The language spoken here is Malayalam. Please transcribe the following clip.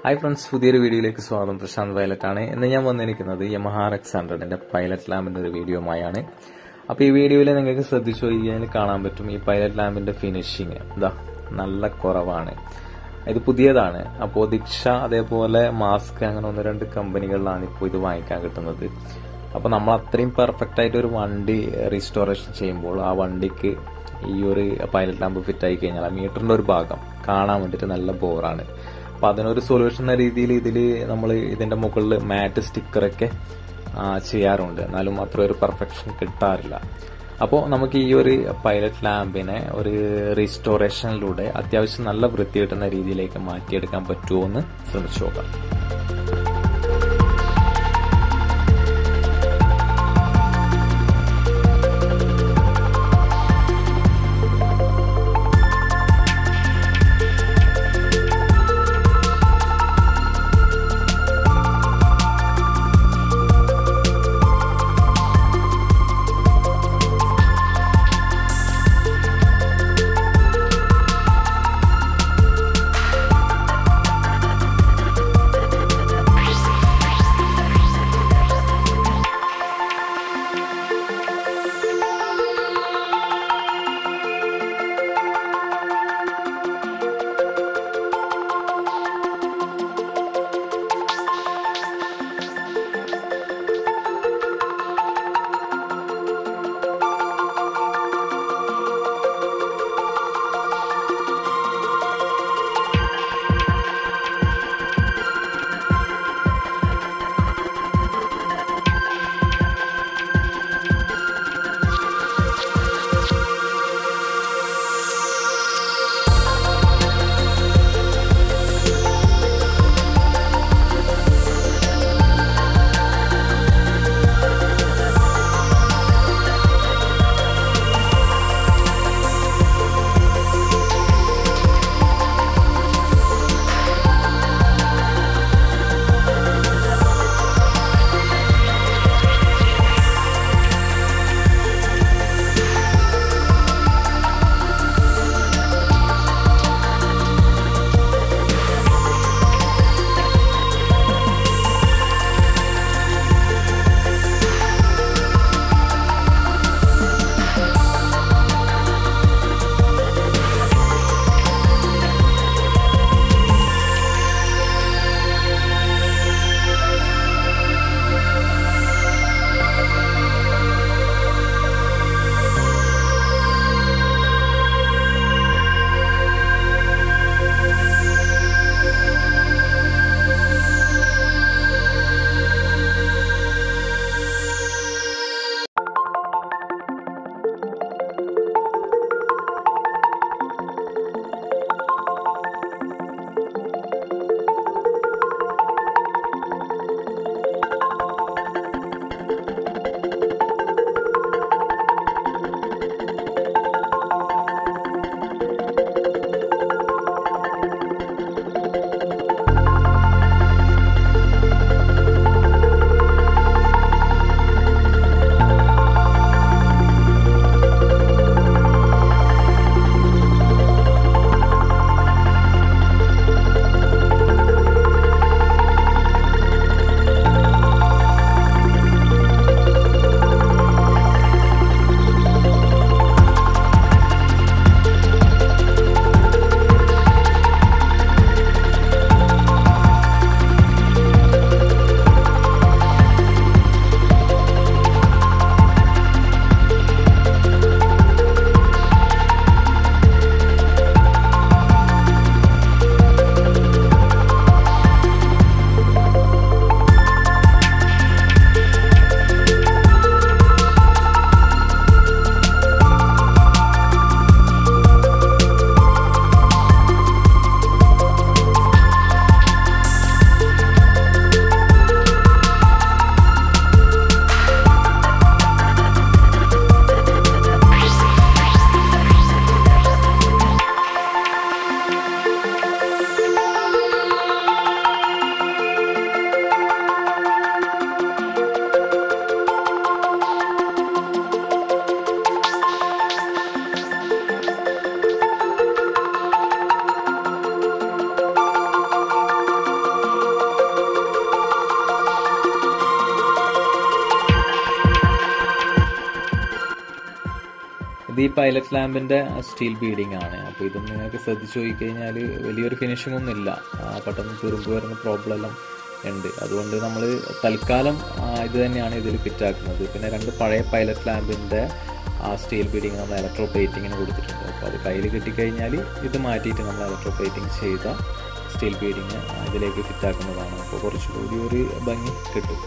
Hi friends, പുതിയൊരു വീഡിയോയിലേക്ക് സ്വാഗതം. പ്രശാന്ത് വയലറ്റ് ആണ്. ഇന്ന് ഞാൻ വന്നിരിക്കുന്നത് yamaha rx100ന്റെ പൈലറ്റ് ലാമ്പിന്റെ ഒരു വീഡിയോയുമായാണ്. അപ്പോൾ ഈ വീഡിയോയിൽ നിങ്ങൾക്ക് ശ്രദ്ധിച്ചു കഴിഞ്ഞാൽ കാണാൻ പറ്റും ഈ പൈലറ്റ് ലാമ്പിന്റെ ഫിനിഷിംഗ് നല്ല കുറവാണ്. ഇത് പുതിയതാണ്. അപ്പോൾ ദിക്ഷ അതേപോലെ മാസ്ക് അങ്ങനെ ഒന്ന് രണ്ട് കമ്പനികളിലാണ് ഇപ്പോൾ ഇത് വാങ്ങിക്കാൻ കിട്ടുന്നത്. അപ്പോൾ നമ്മൾ അത്രയും പെർഫെക്റ്റ് ആയിട്ട് ഒരു വണ്ടി റീസ്റ്റോറേഷൻ ചെയ്യുമ്പോൾ ആ വണ്ടിക്ക് ഈ ഒരു പൈലറ്റ് ലാമ്പ് ഫിറ്റ് ആയി കഴിഞ്ഞാൽ ആ മീറ്ററിന്റെ ഒരു ഭാഗം കാണാൻ വേണ്ടിയിട്ട് നല്ല ബോറാണ്. അപ്പൊ അതിനൊരു സൊല്യൂഷൻ എന്ന രീതിയിൽ നമ്മൾ ഇതിന്റെ മുകളിൽ മാറ്റ് സ്റ്റിക്കറൊക്കെ ചെയ്യാറുണ്ട്. എന്നാലും അത്ര ഒരു പെർഫെക്ഷൻ കിട്ടാറില്ല. അപ്പോൾ നമുക്ക് ഈ ഒരു പൈലറ്റ് ലാമ്പിനെ ഒരു റീസ്റ്റോറേഷനിലൂടെ അത്യാവശ്യം നല്ല വൃത്തി കിട്ടുന്ന രീതിയിലേക്ക് മാറ്റിയെടുക്കാൻ പറ്റുമോ എന്ന് ശ്രമിച്ചു നോക്കാം. ഈ പൈലറ്റ് ലാമ്പിന്റെ സ്റ്റീൽ ബീഡിംഗ് ആണ്. അപ്പോൾ ഇതും നിങ്ങൾക്ക് ശ്രദ്ധിച്ചു നോക്കിക്കഴിഞ്ഞാൽ വലിയൊരു ഫിനിഷിംഗ് ഒന്നും ഇല്ല. പെട്ടെന്ന് തുരുമ്പ് വരുന്ന പ്രോബ്ലം എല്ലാം ഉണ്ട്. അതുകൊണ്ട് നമ്മൾ തൽക്കാലം ഇത് തന്നെയാണ് ഇതിൽ ഫിറ്റാക്കുന്നത്. പിന്നെ 2 പഴയ പൈലറ്റ് ലാമ്പിന്റെ സ്റ്റീൽ ബീഡിങ് നമ്മൾ ഇലക്ട്രോ പ്ലേറ്റിങ്ങിന് കൊടുത്തിട്ടുണ്ട്. അപ്പോൾ അത് കയ്യിൽ കിട്ടിക്കഴിഞ്ഞാൽ ഇത് മാറ്റിയിട്ട് നമ്മൾ ഇലക്ട്രോ പ്ലേറ്റിംഗ് ചെയ്ത സ്റ്റീൽ ബീഡിങ് ഇതിലേക്ക് ഫിറ്റാക്കുന്നതാണ്. അപ്പോൾ കുറച്ചുകൂടി ഒരു ഭംഗി കിട്ടും.